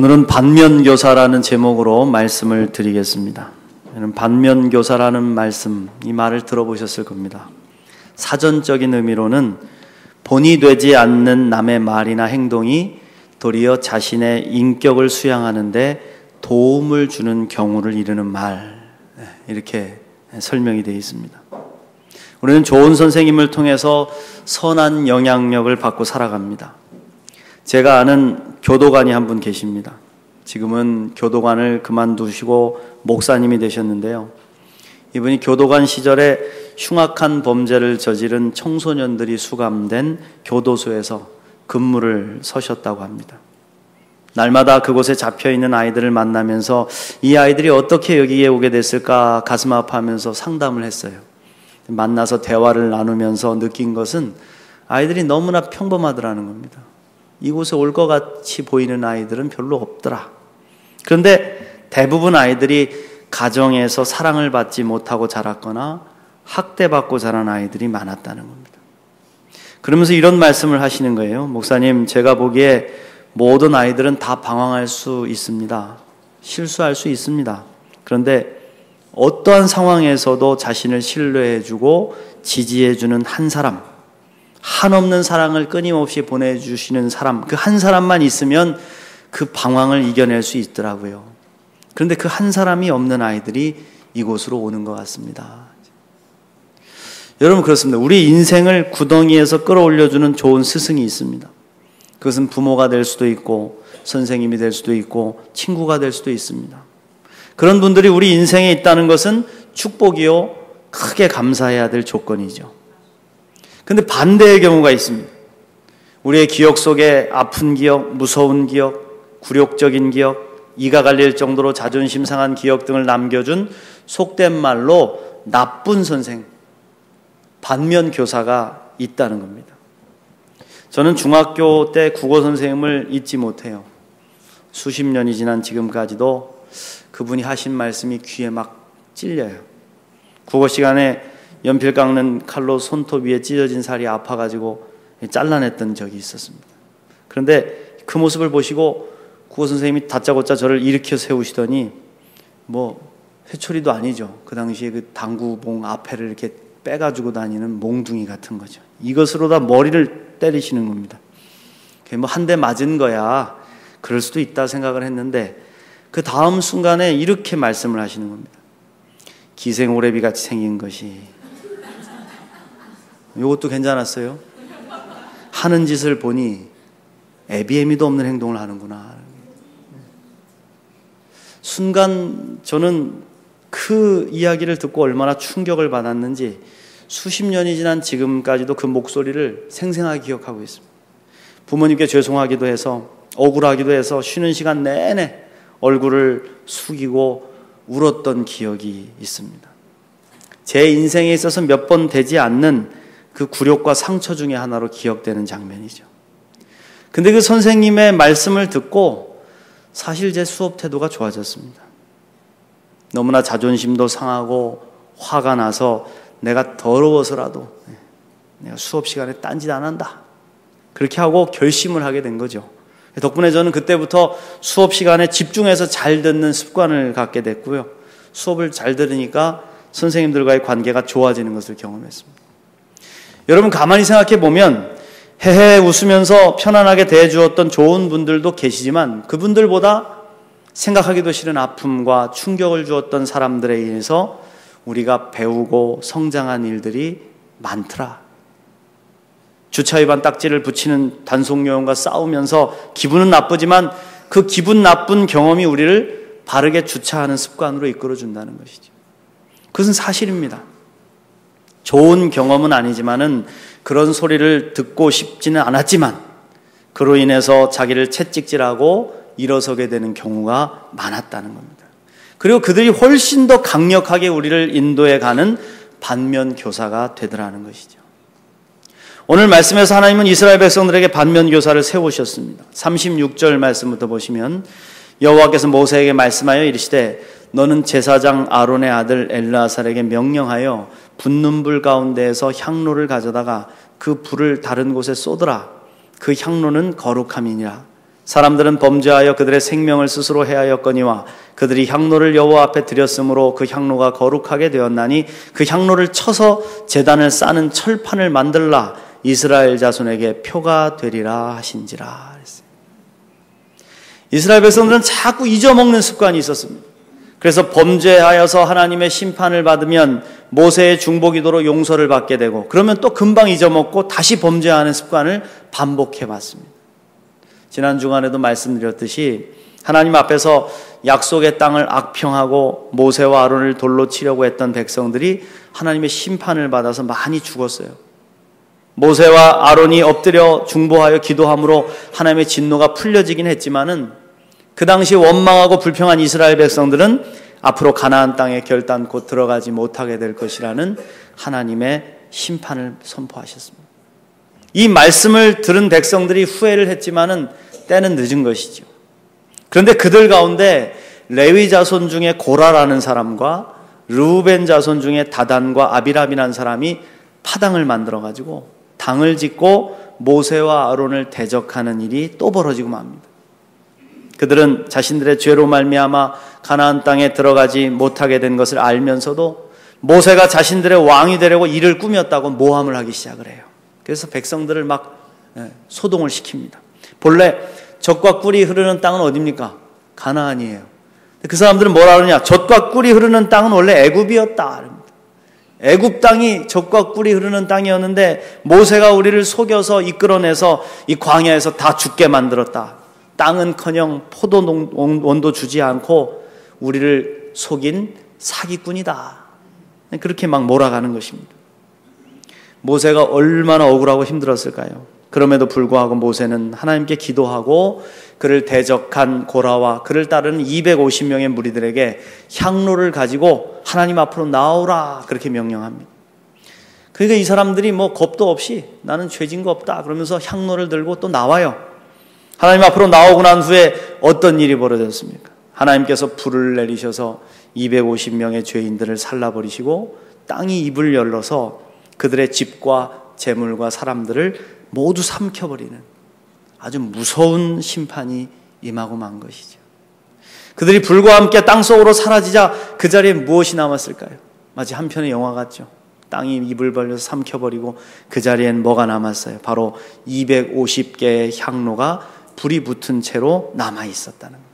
오늘은 반면교사라는 제목으로 말씀을 드리겠습니다. 반면교사라는 말씀, 이 말을 들어보셨을 겁니다. 사전적인 의미로는 본이 되지 않는 남의 말이나 행동이 도리어 자신의 인격을 수양하는데 도움을 주는 경우를 이르는 말, 이렇게 설명이 되어 있습니다. 우리는 좋은 선생님을 통해서 선한 영향력을 받고 살아갑니다. 제가 아는 교도관이 한 분 계십니다. 지금은 교도관을 그만두시고 목사님이 되셨는데요. 이분이 교도관 시절에 흉악한 범죄를 저지른 청소년들이 수감된 교도소에서 근무를 서셨다고 합니다. 날마다 그곳에 잡혀있는 아이들을 만나면서 이 아이들이 어떻게 여기에 오게 됐을까 가슴 아파하면서 상담을 했어요. 만나서 대화를 나누면서 느낀 것은 아이들이 너무나 평범하더라는 겁니다. 이곳에 올 것 같이 보이는 아이들은 별로 없더라. 그런데 대부분 아이들이 가정에서 사랑을 받지 못하고 자랐거나 학대받고 자란 아이들이 많았다는 겁니다. 그러면서 이런 말씀을 하시는 거예요. 목사님, 제가 보기에 모든 아이들은 다 방황할 수 있습니다. 실수할 수 있습니다. 그런데 어떠한 상황에서도 자신을 신뢰해주고 지지해주는 한 사람, 한없는 사랑을 끊임없이 보내주시는 사람, 그 한 사람만 있으면 그 방황을 이겨낼 수 있더라고요. 그런데 그 한 사람이 없는 아이들이 이곳으로 오는 것 같습니다. 여러분, 그렇습니다. 우리 인생을 구덩이에서 끌어올려주는 좋은 스승이 있습니다. 그것은 부모가 될 수도 있고 선생님이 될 수도 있고 친구가 될 수도 있습니다. 그런 분들이 우리 인생에 있다는 것은 축복이요, 크게 감사해야 될 조건이죠. 그런데 반대의 경우가 있습니다. 우리의 기억 속에 아픈 기억, 무서운 기억, 굴욕적인 기억, 이가 갈릴 정도로 자존심 상한 기억 등을 남겨준 속된 말로 나쁜 선생, 반면 교사가 있다는 겁니다. 저는 중학교 때 국어 선생님을 잊지 못해요. 수십 년이 지난 지금까지도 그분이 하신 말씀이 귀에 막 찔려요. 국어 시간에 연필 깎는 칼로 손톱 위에 찢어진 살이 아파가지고 잘라냈던 적이 있었습니다. 그런데 그 모습을 보시고 국어 선생님이 다짜고짜 저를 일으켜 세우시더니 회초리도 아니죠. 그 당시에 그 당구봉 앞에를 이렇게 빼가지고 다니는 몽둥이 같은 거죠. 이것으로 다 머리를 때리시는 겁니다. 한 대 맞은 거야 그럴 수도 있다 생각을 했는데 그 다음 순간에 이렇게 말씀을 하시는 겁니다. 기생오래비 같이 생긴 것이, 이것도 괜찮았어요. 하는 짓을 보니 애비애미도 없는 행동을 하는구나. 순간 저는 그 이야기를 듣고 얼마나 충격을 받았는지 수십 년이 지난 지금까지도 그 목소리를 생생하게 기억하고 있습니다. 부모님께 죄송하기도 해서 억울하기도 해서 쉬는 시간 내내 얼굴을 숙이고 울었던 기억이 있습니다. 제 인생에 있어서 몇 번 되지 않는 그 굴욕과 상처 중에 하나로 기억되는 장면이죠. 근데 그 선생님의 말씀을 듣고 사실 제 수업 태도가 좋아졌습니다. 너무나 자존심도 상하고 화가 나서 내가 더러워서라도 내가 수업 시간에 딴짓 안 한다, 그렇게 하고 결심을 하게 된 거죠. 덕분에 저는 그때부터 수업 시간에 집중해서 잘 듣는 습관을 갖게 됐고요. 수업을 잘 들으니까 선생님들과의 관계가 좋아지는 것을 경험했습니다. 여러분, 가만히 생각해 보면 헤헤 웃으면서 편안하게 대해주었던 좋은 분들도 계시지만 그분들보다 생각하기도 싫은 아픔과 충격을 주었던 사람들에 의해서 우리가 배우고 성장한 일들이 많더라. 주차 위반 딱지를 붙이는 단속요원과 싸우면서 기분은 나쁘지만 그 기분 나쁜 경험이 우리를 바르게 주차하는 습관으로 이끌어준다는 것이죠. 그것은 사실입니다. 좋은 경험은 아니지만은 그런 소리를 듣고 싶지는 않았지만 그로 인해서 자기를 채찍질하고 일어서게 되는 경우가 많았다는 겁니다. 그리고 그들이 훨씬 더 강력하게 우리를 인도해 가는 반면 교사가 되더라는 것이죠. 오늘 말씀에서 하나님은 이스라엘 백성들에게 반면 교사를 세우셨습니다. 36절 말씀부터 보시면 여호와께서 모세에게 말씀하여 이르시되 너는 제사장 아론의 아들 엘르아살에게 명령하여 붙는 불 가운데에서 향로를 가져다가 그 불을 다른 곳에 쏟으라. 그 향로는 거룩함이니라. 사람들은 범죄하여 그들의 생명을 스스로 해하였거니와 그들이 향로를 여호와 앞에 드렸으므로 그 향로가 거룩하게 되었나니 그 향로를 쳐서 제단을 싸는 철판을 만들라 이스라엘 자손에게 표가 되리라 하신지라. 이스라엘 백성들은 자꾸 잊어먹는 습관이 있었습니다. 그래서 범죄하여서 하나님의 심판을 받으면 모세의 중보기도로 용서를 받게 되고 그러면 또 금방 잊어먹고 다시 범죄하는 습관을 반복해왔습니다. 지난 주간에도 말씀드렸듯이 하나님 앞에서 약속의 땅을 악평하고 모세와 아론을 돌로 치려고 했던 백성들이 하나님의 심판을 받아서 많이 죽었어요. 모세와 아론이 엎드려 중보하여 기도함으로 하나님의 진노가 풀려지긴 했지만은 그 당시 원망하고 불평한 이스라엘 백성들은 앞으로 가나안 땅에 결단코 들어가지 못하게 될 것이라는 하나님의 심판을 선포하셨습니다. 이 말씀을 들은 백성들이 후회를 했지만은 때는 늦은 것이죠. 그런데 그들 가운데 레위 자손 중에 고라라는 사람과 르우벤 자손 중에 다단과 아비람이라는 사람이 파당을 만들어 가지고 당을 짓고 모세와 아론을 대적하는 일이 또 벌어지고 맙니다. 그들은 자신들의 죄로 말미암아 가나안 땅에 들어가지 못하게 된 것을 알면서도 모세가 자신들의 왕이 되려고 일을 꾸몄다고 모함을 하기 시작을 해요. 그래서 백성들을 막 소동을 시킵니다. 본래 젖과 꿀이 흐르는 땅은 어디입니까? 가나안이에요. 그 사람들은 뭐라 그러냐? 젖과 꿀이 흐르는 땅은 원래 애굽이었다. 애굽 땅이 젖과 꿀이 흐르는 땅이었는데 모세가 우리를 속여서 이끌어내서 이 광야에서 다 죽게 만들었다. 땅은커녕 포도원도 주지 않고 우리를 속인 사기꾼이다. 그렇게 막 몰아가는 것입니다. 모세가 얼마나 억울하고 힘들었을까요? 그럼에도 불구하고 모세는 하나님께 기도하고 그를 대적한 고라와 그를 따르는 250명의 무리들에게 향로를 가지고 하나님 앞으로 나오라 그렇게 명령합니다. 그러니까 이 사람들이 뭐 겁도 없이 나는 죄진 거 없다 그러면서 향로를 들고 또 나와요. 하나님 앞으로 나오고 난 후에 어떤 일이 벌어졌습니까? 하나님께서 불을 내리셔서 250명의 죄인들을 살라버리시고 땅이 입을 열어서 그들의 집과 재물과 사람들을 모두 삼켜버리는 아주 무서운 심판이 임하고 만 것이죠. 그들이 불과 함께 땅속으로 사라지자 그 자리에 무엇이 남았을까요? 마치 한 편의 영화 같죠. 땅이 입을 벌려서 삼켜버리고 그 자리엔 뭐가 남았어요? 바로 250개의 향로가 불이 붙은 채로 남아있었다는 거예요.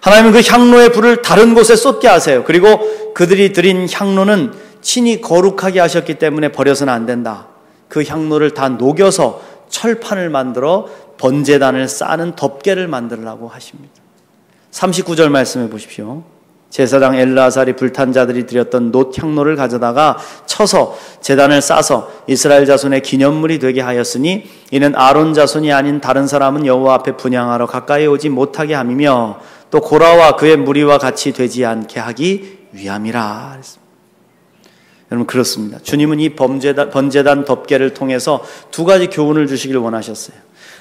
하나님은 그 향로의 불을 다른 곳에 쏟게 하세요. 그리고 그들이 드린 향로는 친히 거룩하게 하셨기 때문에 버려서는 안 된다. 그 향로를 다 녹여서 철판을 만들어 번제단을 쌓는 덮개를 만들라고 하십니다. 39절 말씀해 보십시오. 제사장 엘르아살이 불탄 자들이 드렸던 놋 향로를 가져다가 쳐서 제단을 싸서 이스라엘 자손의 기념물이 되게 하였으니 이는 아론 자손이 아닌 다른 사람은 여호와 앞에 분향하러 가까이 오지 못하게 함이며 또 고라와 그의 무리와 같이 되지 않게 하기 위함이라 그랬습니다. 여러분 그렇습니다. 주님은 이 번제단 덮개를 통해서 두 가지 교훈을 주시길 원하셨어요.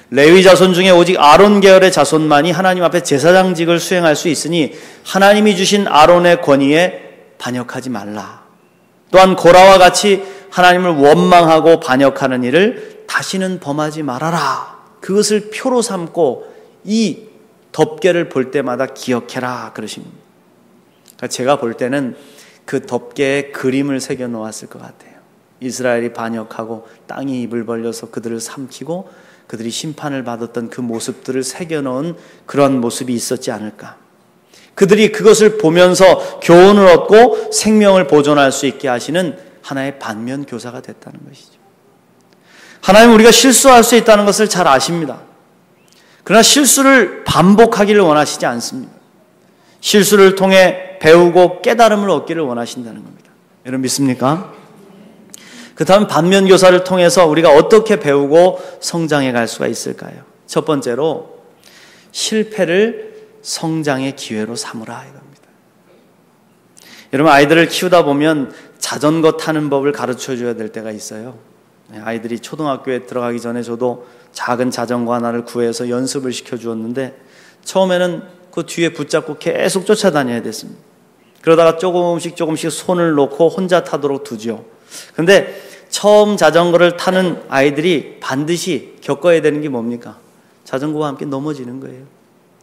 레위 자손 중에 오직 아론 계열의 자손만이 하나님 앞에 제사장직을 수행할 수 있으니 하나님이 주신 아론의 권위에 반역하지 말라. 또한 고라와 같이 하나님을 원망하고 반역하는 일을 다시는 범하지 말아라. 그것을 표로 삼고 이 덮개를 볼 때마다 기억해라 그러십니다. 그러니까 제가 볼 때는 그 덮개에 그림을 새겨 놓았을 것 같아요. 이스라엘이 반역하고 땅이 입을 벌려서 그들을 삼키고 그들이 심판을 받았던 그 모습들을 새겨놓은 그런 모습이 있었지 않을까. 그들이 그것을 보면서 교훈을 얻고 생명을 보존할 수 있게 하시는 하나의 반면 교사가 됐다는 것이죠. 하나님은 우리가 실수할 수 있다는 것을 잘 아십니다. 그러나 실수를 반복하기를 원하시지 않습니다. 실수를 통해 배우고 깨달음을 얻기를 원하신다는 겁니다. 여러분 믿습니까? 그 다음 반면교사를 통해서 우리가 어떻게 배우고 성장해 갈 수가 있을까요? 첫 번째로 실패를 성장의 기회로 삼으라 이겁니다. 여러분 아이들을 키우다 보면 자전거 타는 법을 가르쳐 줘야 될 때가 있어요. 아이들이 초등학교에 들어가기 전에 저도 작은 자전거 하나를 구해서 연습을 시켜 주었는데 처음에는 그 뒤에 붙잡고 계속 쫓아다녀야 됐습니다. 그러다가 조금씩 손을 놓고 혼자 타도록 두죠. 근데 처음 자전거를 타는 아이들이 반드시 겪어야 되는 게 뭡니까? 자전거와 함께 넘어지는 거예요.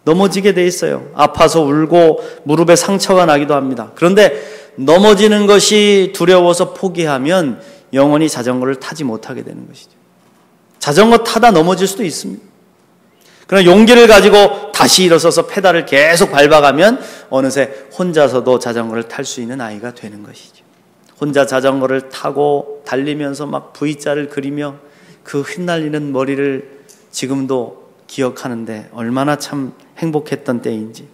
넘어지게 돼 있어요. 아파서 울고 무릎에 상처가 나기도 합니다. 그런데 넘어지는 것이 두려워서 포기하면 영원히 자전거를 타지 못하게 되는 것이죠. 자전거 타다 넘어질 수도 있습니다. 그러나 용기를 가지고 다시 일어서서 페달을 계속 밟아가면 어느새 혼자서도 자전거를 탈 수 있는 아이가 되는 것이죠. 혼자 자전거를 타고 달리면서 막 V자를 그리며 그 휘날리는 머리를 지금도 기억하는데 얼마나 참 행복했던 때인지.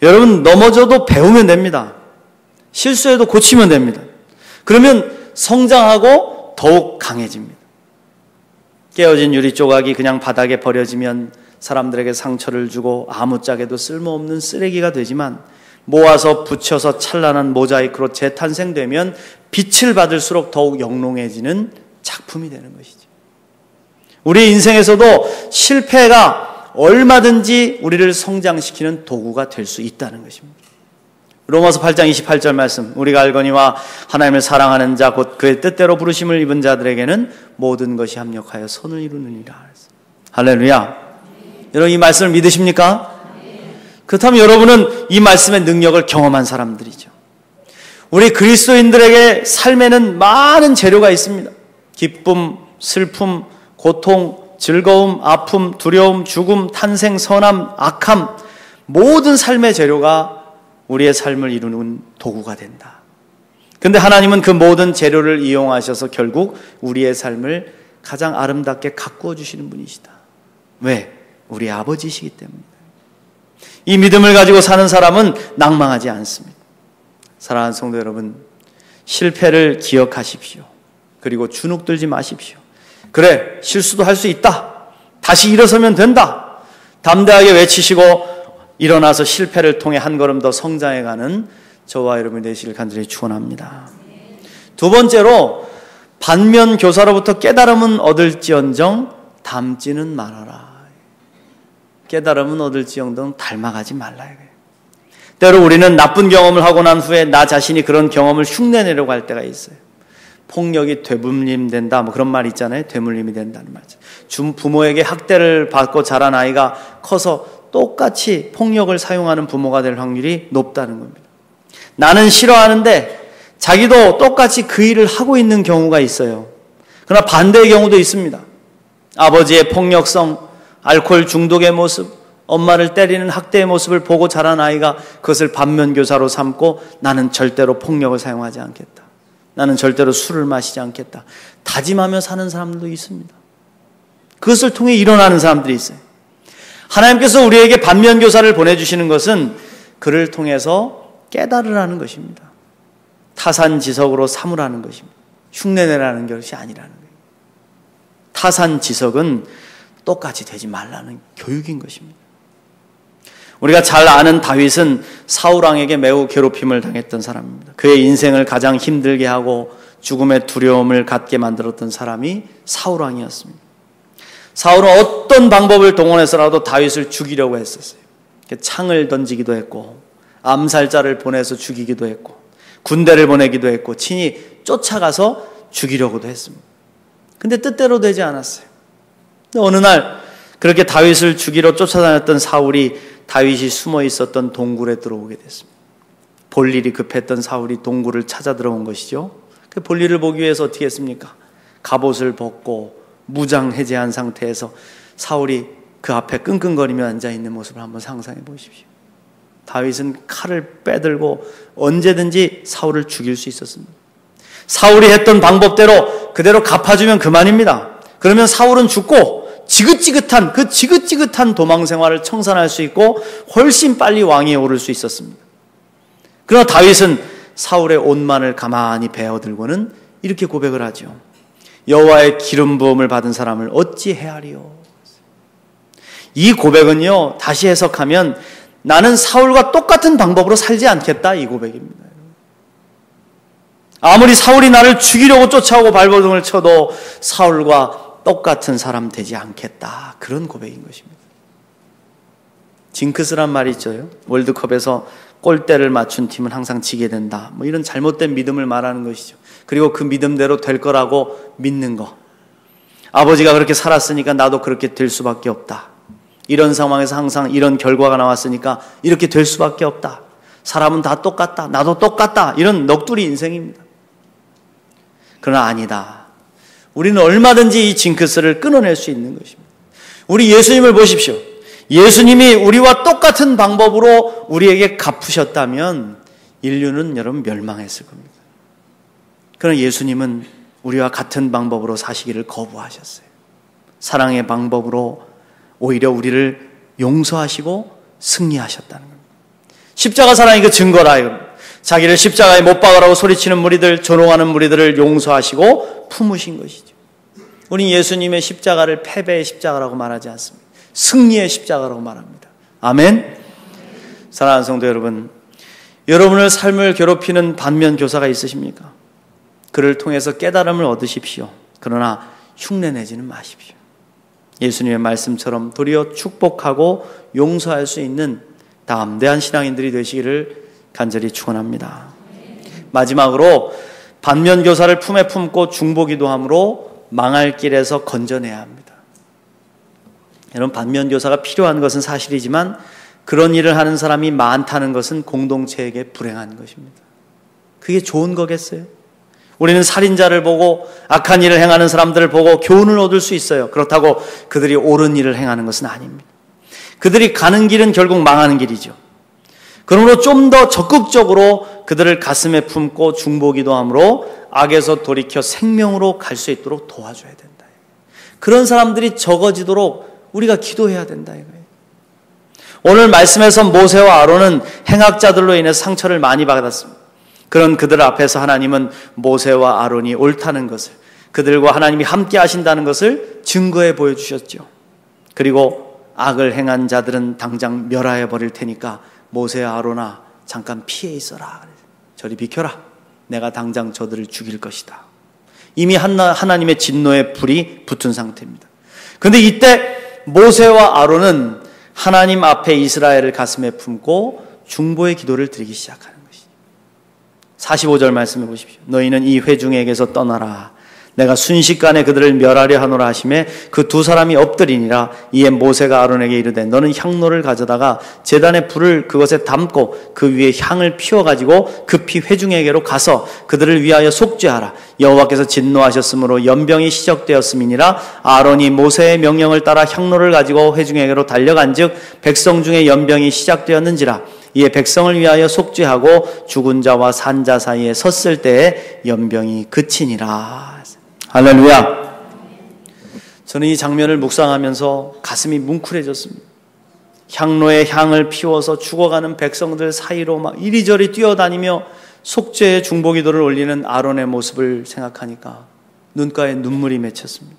여러분, 넘어져도 배우면 됩니다. 실수해도 고치면 됩니다. 그러면 성장하고 더욱 강해집니다. 깨어진 유리 조각이 그냥 바닥에 버려지면 사람들에게 상처를 주고 아무짝에도 쓸모없는 쓰레기가 되지만 모아서 붙여서 찬란한 모자이크로 재탄생되면 빛을 받을수록 더욱 영롱해지는 작품이 되는 것이죠. 우리 인생에서도 실패가 얼마든지 우리를 성장시키는 도구가 될 수 있다는 것입니다. 로마서 8장 28절 말씀, 우리가 알거니와 하나님을 사랑하는 자 곧 그의 뜻대로 부르심을 입은 자들에게는 모든 것이 합력하여 선을 이루느니라. 할렐루야. 여러분, 이 말씀을 믿으십니까? 그렇다면 여러분은 이 말씀의 능력을 경험한 사람들이죠. 우리 그리스도인들에게 삶에는 많은 재료가 있습니다. 기쁨, 슬픔, 고통, 즐거움, 아픔, 두려움, 죽음, 탄생, 선함, 악함, 모든 삶의 재료가 우리의 삶을 이루는 도구가 된다. 그런데 하나님은 그 모든 재료를 이용하셔서 결국 우리의 삶을 가장 아름답게 가꾸어 주시는 분이시다. 왜? 우리 아버지시기 때문입니다. 이 믿음을 가지고 사는 사람은 낭망하지 않습니다. 사랑하는 성도 여러분, 실패를 기억하십시오. 그리고 주눅들지 마십시오. 그래, 실수도 할 수 있다. 다시 일어서면 된다. 담대하게 외치시고 일어나서 실패를 통해 한 걸음 더 성장해가는 저와 여러분이 되시길 간절히 축원합니다. 두 번째로, 반면교사로부터 깨달음은 얻을지언정 닮지는 말아라. 깨달음은 얻을지언정 닮아가지 말라. 때로 우리는 나쁜 경험을 하고 난 후에 나 자신이 그런 경험을 흉내내려고 할 때가 있어요. 폭력이 되물림 된다, 뭐 그런 말 있잖아요. 되물림이 된다는 말이죠. 부모에게 학대를 받고 자란 아이가 커서 똑같이 폭력을 사용하는 부모가 될 확률이 높다는 겁니다. 나는 싫어하는데 자기도 똑같이 그 일을 하고 있는 경우가 있어요. 그러나 반대의 경우도 있습니다. 아버지의 폭력성, 알코올 중독의 모습, 엄마를 때리는 학대의 모습을 보고 자란 아이가 그것을 반면교사로 삼고 나는 절대로 폭력을 사용하지 않겠다. 나는 절대로 술을 마시지 않겠다. 다짐하며 사는 사람들도 있습니다. 그것을 통해 일어나는 사람들이 있어요. 하나님께서 우리에게 반면교사를 보내주시는 것은 그를 통해서 깨달으라는 것입니다. 타산지석으로 삼으라는 것입니다. 흉내내라는 것이 아니라는 거예요. 타산지석은 똑같이 되지 말라는 교육인 것입니다. 우리가 잘 아는 다윗은 사울왕에게 매우 괴롭힘을 당했던 사람입니다. 그의 인생을 가장 힘들게 하고 죽음의 두려움을 갖게 만들었던 사람이 사울왕이었습니다. 사울은 어떤 방법을 동원해서라도 다윗을 죽이려고 했었어요. 창을 던지기도 했고 암살자를 보내서 죽이기도 했고 군대를 보내기도 했고 친히 쫓아가서 죽이려고도 했습니다. 근데 뜻대로 되지 않았어요. 어느 날 그렇게 다윗을 죽이러 쫓아다녔던 사울이 다윗이 숨어 있었던 동굴에 들어오게 됐습니다. 볼 일이 급했던 사울이 동굴을 찾아 들어온 것이죠. 그 볼 일을 보기 위해서 어떻게 했습니까? 갑옷을 벗고 무장해제한 상태에서 사울이 그 앞에 끙끙거리며 앉아있는 모습을 한번 상상해 보십시오. 다윗은 칼을 빼들고 언제든지 사울을 죽일 수 있었습니다. 사울이 했던 방법대로 그대로 갚아주면 그만입니다. 그러면 사울은 죽고 지긋지긋한 도망 생활을 청산할 수 있고 훨씬 빨리 왕위에 오를 수 있었습니다. 그러나 다윗은 사울의 옷만을 가만히 베어들고는 이렇게 고백을 하죠. 여호와의 기름 부음을 받은 사람을 어찌 헤아리요. 이 고백은요, 다시 해석하면 나는 사울과 똑같은 방법으로 살지 않겠다, 이 고백입니다. 아무리 사울이 나를 죽이려고 쫓아오고 발버둥을 쳐도 사울과 똑같은 사람 되지 않겠다, 그런 고백인 것입니다. 징크스란 말이 있죠. 월드컵에서 골대를 맞춘 팀은 항상 지게 된다, 뭐 이런 잘못된 믿음을 말하는 것이죠. 그리고 그 믿음대로 될 거라고 믿는 거. 아버지가 그렇게 살았으니까 나도 그렇게 될 수밖에 없다. 이런 상황에서 항상 이런 결과가 나왔으니까 이렇게 될 수밖에 없다. 사람은 다 똑같다. 나도 똑같다. 이런 넋두리 인생입니다. 그러나 아니다. 우리는 얼마든지 이 징크스를 끊어낼 수 있는 것입니다. 우리 예수님을 보십시오. 예수님이 우리와 똑같은 방법으로 우리에게 갚으셨다면 인류는 여러분 멸망했을 겁니다. 그러나 예수님은 우리와 같은 방법으로 사시기를 거부하셨어요. 사랑의 방법으로 오히려 우리를 용서하시고 승리하셨다는 겁니다. 십자가 사랑이 그 증거라 이겁니다. 자기를 십자가에 못 박으라고 소리치는 무리들, 조롱하는 무리들을 용서하시고 품으신 것이죠. 우리 예수님의 십자가를 패배의 십자가라고 말하지 않습니다. 승리의 십자가라고 말합니다. 아멘. 사랑하는 성도 여러분, 여러분의 삶을 괴롭히는 반면교사가 있으십니까? 그를 통해서 깨달음을 얻으십시오. 그러나 흉내내지는 마십시오. 예수님의 말씀처럼 도리어 축복하고 용서할 수 있는 담대한 신앙인들이 되시기를 간절히 축원합니다. 마지막으로 반면교사를 품에 품고 중보기도함으로 망할 길에서 건져내야 합니다. 여러분, 반면교사가 필요한 것은 사실이지만 그런 일을 하는 사람이 많다는 것은 공동체에게 불행한 것입니다. 그게 좋은 거겠어요? 우리는 살인자를 보고 악한 일을 행하는 사람들을 보고 교훈을 얻을 수 있어요. 그렇다고 그들이 옳은 일을 행하는 것은 아닙니다. 그들이 가는 길은 결국 망하는 길이죠. 그러므로 좀 더 적극적으로 그들을 가슴에 품고 중보기도함으로 악에서 돌이켜 생명으로 갈 수 있도록 도와줘야 된다. 그런 사람들이 적어지도록 우리가 기도해야 된다 이거예요. 오늘 말씀에서 모세와 아론은 행악자들로 인해 상처를 많이 받았습니다. 그런 그들 앞에서 하나님은 모세와 아론이 옳다는 것을, 그들과 하나님이 함께 하신다는 것을 증거해 보여주셨죠. 그리고 악을 행한 자들은 당장 멸하여 버릴 테니까 모세와 아론아 잠깐 피해 있어라. 저리 비켜라. 내가 당장 저들을 죽일 것이다. 이미 하나님의 진노의 불이 붙은 상태입니다. 그런데 이때 모세와 아론은 하나님 앞에 이스라엘을 가슴에 품고 중보의 기도를 드리기 시작하는 것이죠. 45절 말씀해 보십시오. 너희는 이 회중에게서 떠나라. 내가 순식간에 그들을 멸하려 하노라 하시매 그 두 사람이 엎드리니라. 이에 모세가 아론에게 이르되 너는 향로를 가져다가 제단의 불을 그것에 담고 그 위에 향을 피워가지고 급히 회중에게로 가서 그들을 위하여 속죄하라. 여호와께서 진노하셨으므로 연병이 시작되었음이니라. 아론이 모세의 명령을 따라 향로를 가지고 회중에게로 달려간즉 백성 중에 연병이 시작되었는지라. 이에 백성을 위하여 속죄하고 죽은 자와 산 자 사이에 섰을 때에 연병이 그치니라. 할렐루야. 저는 이 장면을 묵상하면서 가슴이 뭉클해졌습니다. 향로에 향을 피워서 죽어가는 백성들 사이로 막 이리저리 뛰어다니며 속죄의 중보기도를 올리는 아론의 모습을 생각하니까 눈가에 눈물이 맺혔습니다.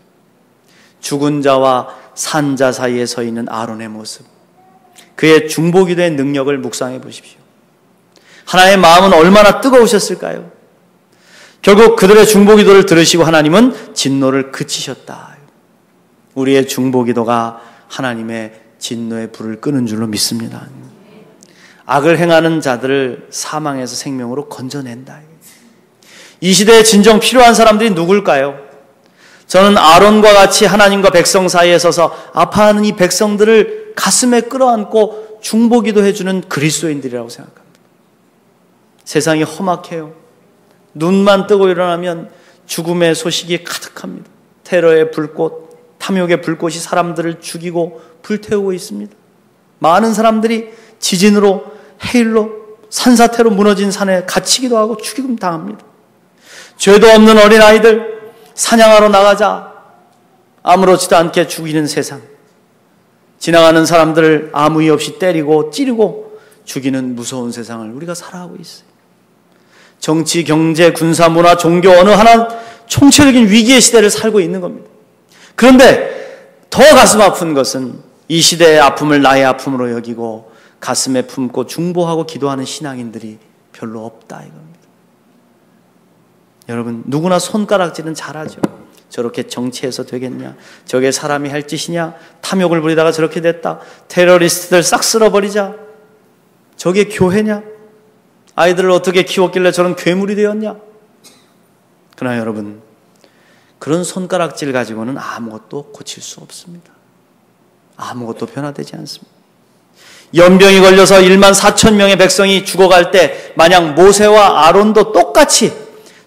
죽은 자와 산 자 사이에 서 있는 아론의 모습, 그의 중보기도의 능력을 묵상해 보십시오. 하나님의 마음은 얼마나 뜨거우셨을까요? 결국 그들의 중보기도를 들으시고 하나님은 진노를 그치셨다. 우리의 중보기도가 하나님의 진노의 불을 끄는 줄로 믿습니다. 악을 행하는 자들을 사망에서 생명으로 건져낸다. 이 시대에 진정 필요한 사람들이 누굴까요? 저는 아론과 같이 하나님과 백성 사이에 서서 아파하는 이 백성들을 가슴에 끌어안고 중보기도 해주는 그리스도인들이라고 생각합니다. 세상이 험악해요. 눈만 뜨고 일어나면 죽음의 소식이 가득합니다. 테러의 불꽃, 탐욕의 불꽃이 사람들을 죽이고 불태우고 있습니다. 많은 사람들이 지진으로, 해일로, 산사태로 무너진 산에 갇히기도 하고 죽임 당합니다. 죄도 없는 어린아이들 사냥하러 나가자 아무렇지도 않게 죽이는 세상, 지나가는 사람들을 아무 이유 없이 때리고 찌르고 죽이는 무서운 세상을 우리가 살아가고 있어요. 정치, 경제, 군사, 문화, 종교 어느 하나 총체적인 위기의 시대를 살고 있는 겁니다. 그런데 더 가슴 아픈 것은 이 시대의 아픔을 나의 아픔으로 여기고 가슴에 품고 중보하고 기도하는 신앙인들이 별로 없다 이겁니다. 여러분, 누구나 손가락질은 잘하죠. 저렇게 정치해서 되겠냐? 저게 사람이 할 짓이냐? 탐욕을 부리다가 저렇게 됐다. 테러리스트들 싹 쓸어버리자. 저게 교회냐? 아이들을 어떻게 키웠길래 저런 괴물이 되었냐? 그러나 여러분, 그런 손가락질 가지고는 아무것도 고칠 수 없습니다. 아무것도 변화되지 않습니다. 연병이 걸려서 1만 4천 명의 백성이 죽어갈 때 만약 모세와 아론도 똑같이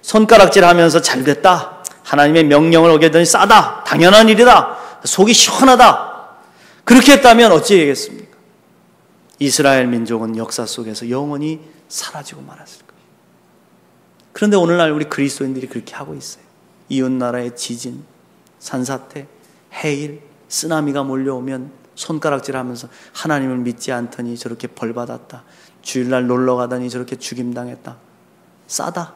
손가락질하면서 잘됐다, 하나님의 명령을 어기더니 싸다, 당연한 일이다, 속이 시원하다, 그렇게 했다면 어찌 되겠습니까? 이스라엘 민족은 역사 속에서 영원히 사라지고 말았을 거예요. 그런데 오늘날 우리 그리스도인들이 그렇게 하고 있어요. 이웃나라의 지진, 산사태, 해일, 쓰나미가 몰려오면 손가락질하면서 하나님을 믿지 않더니 저렇게 벌받았다, 주일날 놀러가더니 저렇게 죽임당했다, 싸다.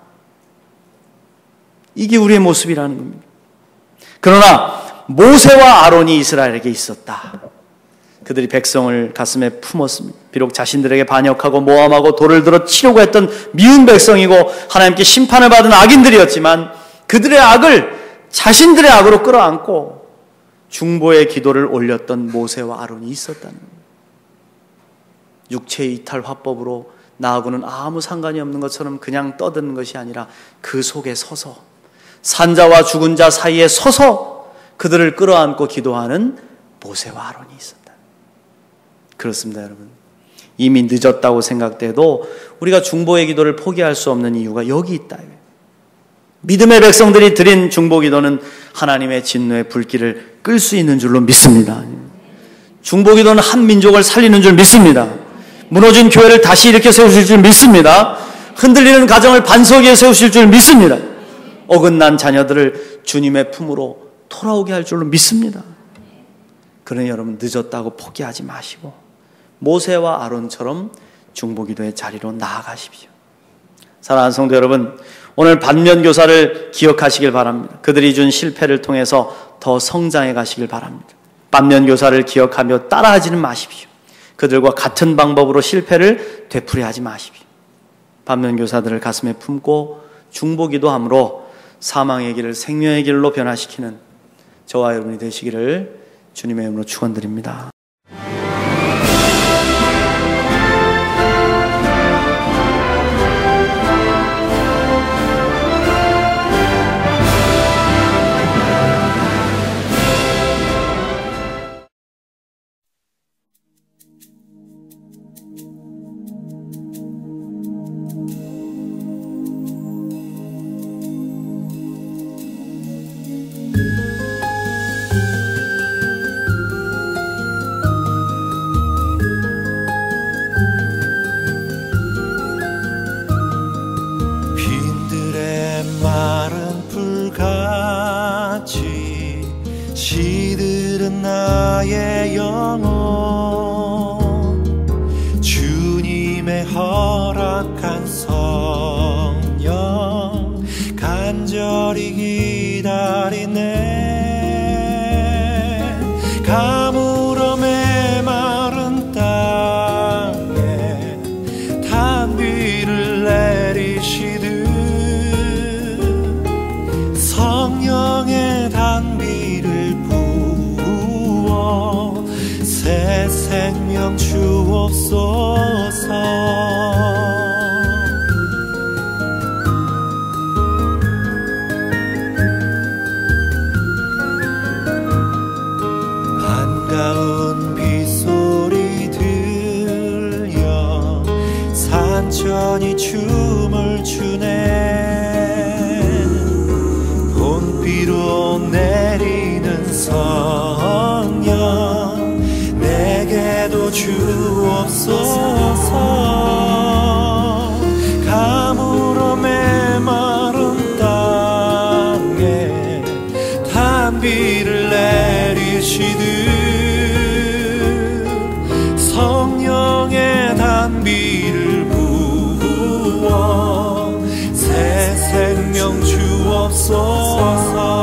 이게 우리의 모습이라는 겁니다. 그러나 모세와 아론이 이스라엘에게 있었다. 그들이 백성을 가슴에 품었습니다. 비록 자신들에게 반역하고 모함하고 돌을 들어 치려고 했던 미운 백성이고 하나님께 심판을 받은 악인들이었지만 그들의 악을 자신들의 악으로 끌어안고 중보의 기도를 올렸던 모세와 아론이 있었다는 겁니다. 육체의 이탈 화법으로 나하고는 아무 상관이 없는 것처럼 그냥 떠드는 것이 아니라 그 속에 서서, 산자와 죽은 자 사이에 서서 그들을 끌어안고 기도하는 모세와 아론이 있었다. 그렇습니다, 여러분. 이미 늦었다고 생각돼도 우리가 중보의 기도를 포기할 수 없는 이유가 여기 있다. 믿음의 백성들이 드린 중보 기도는 하나님의 진노의 불길을 끌 수 있는 줄로 믿습니다. 중보 기도는 한 민족을 살리는 줄 믿습니다. 무너진 교회를 다시 일으켜 세우실 줄 믿습니다. 흔들리는 가정을 반석 위에 세우실 줄 믿습니다. 어긋난 자녀들을 주님의 품으로 돌아오게 할 줄로 믿습니다. 그러니 여러분, 늦었다고 포기하지 마시고 모세와 아론처럼 중보기도의 자리로 나아가십시오. 사랑하는 성도 여러분, 오늘 반면교사를 기억하시길 바랍니다. 그들이 준 실패를 통해서 더 성장해 가시길 바랍니다. 반면교사를 기억하며 따라하지는 마십시오. 그들과 같은 방법으로 실패를 되풀이하지 마십시오. 반면교사들을 가슴에 품고 중보기도함으로 사망의 길을 생명의 길로 변화시키는 저와 여러분이 되시기를 주님의 이름으로 축원드립니다. 시들은 나의 영혼 주님의 허락한 성령 간절히 기다리네. 가물어 메마른 땅에 단비를 내리시듯 성령의 단비를 부어 새 생명 주옵소서. 반가운 빗소리 들려 산천이 춤을 추네. 봄비로 내리는 성령 내게도 주옵소서. 가물어 메마른 땅에 단비를 내리시듯 성령의 단비를 부어 새 생명 주옵소서.